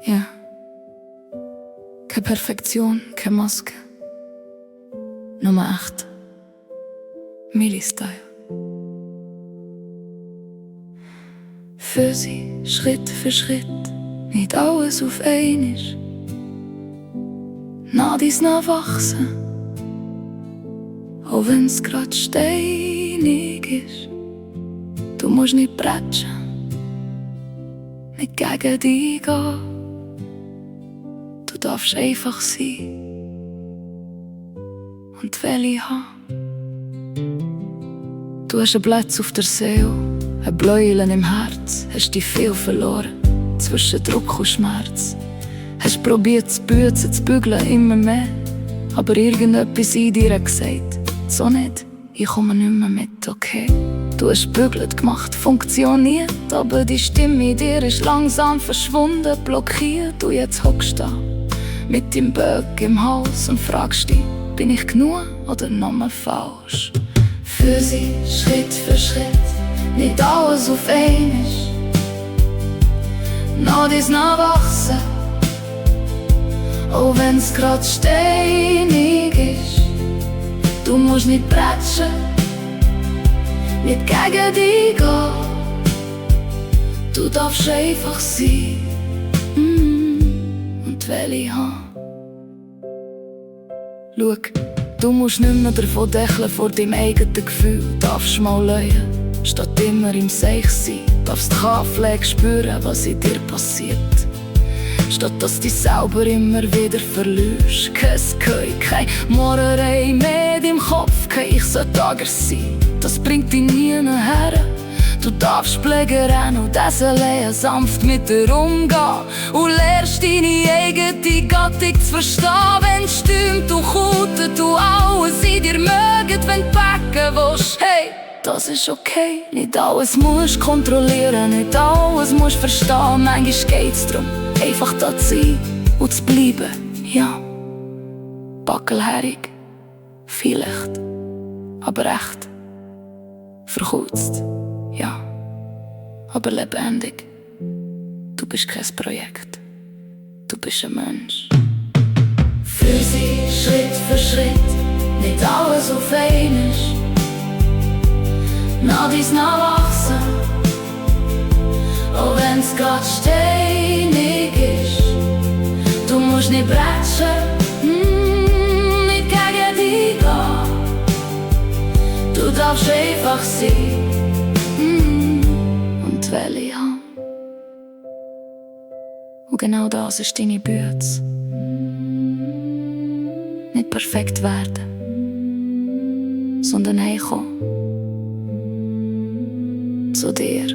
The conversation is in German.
Ja. Keine Perfektion, keine Maske. Nummer 8. Milli-Style. Für sie Schritt für Schritt, nicht alles auf einmal. Nach dies nach wachsen, auch wenn's grad steinig ist. Du musst nicht bretschen, nicht gegen dich gehen. Du darfst einfach sein und Welle haben. Du hast einen Platz auf der Seele, ein Bläulen im Herz. Hast dich viel verloren, zwischen Druck und Schmerz. Hast probiert zu büzen, zu bügeln, immer mehr. Aber irgendetwas in dir hat gesagt, so nicht, ich komme nicht mehr mit, okay. Du hast bügelt gemacht, funktioniert, aber die Stimme in dir ist langsam verschwunden, blockiert. Du jetzt hockst da, mit dem Böck im Hals und fragst dich, bin ich genug oder nochmal falsch? Für sie Schritt für Schritt, nicht alles auf einmal. Nach dies nach wachsen, auch wenn's grad steinig ist. Du musst nicht bretschen, nicht gegen dich gehen. Du darfst einfach sein und Welle haben. Schau, du musst nicht mehr davon dächeln vor deinem eigenen Gefühl. Darfst mal leuen, statt immer im Seich sein. Darfst die Kaffee spüren, was in dir passiert. Statt dass du dich selber immer wieder verlierst. Kein Geheu, keine Morerei mehr im Kopf, kein ich sollte anders sein. Das bringt dich nie her. Du darfst pflegen und allein sanft mit dir umgehen. Und lernst deine eigene Gattung zu verstehen. Wenn es stimmt, du Kuten, du alles in dir mögen, wenn du packen willst. Hey, das ist okay. Nicht alles musst kontrollieren, nicht alles musst verstehen. Manchmal geht's darum, einfach da zu sein und zu bleiben. Ja, backelhärig, vielleicht, aber echt. Verkürzt, ja, aber lebendig. Du bist kein Projekt, du bist ein Mensch. Für sie Schritt für Schritt, nicht alles auf einmal. Nach dies nach wachsen, auch wenn's grad steinig ist. Du musst nicht bretschen, nicht gegen dich gehen. Du darfst einfach sein und Welle haben. Und genau das ist deine Bütze. Nicht perfekt werden, sondern heimkommen zu dir.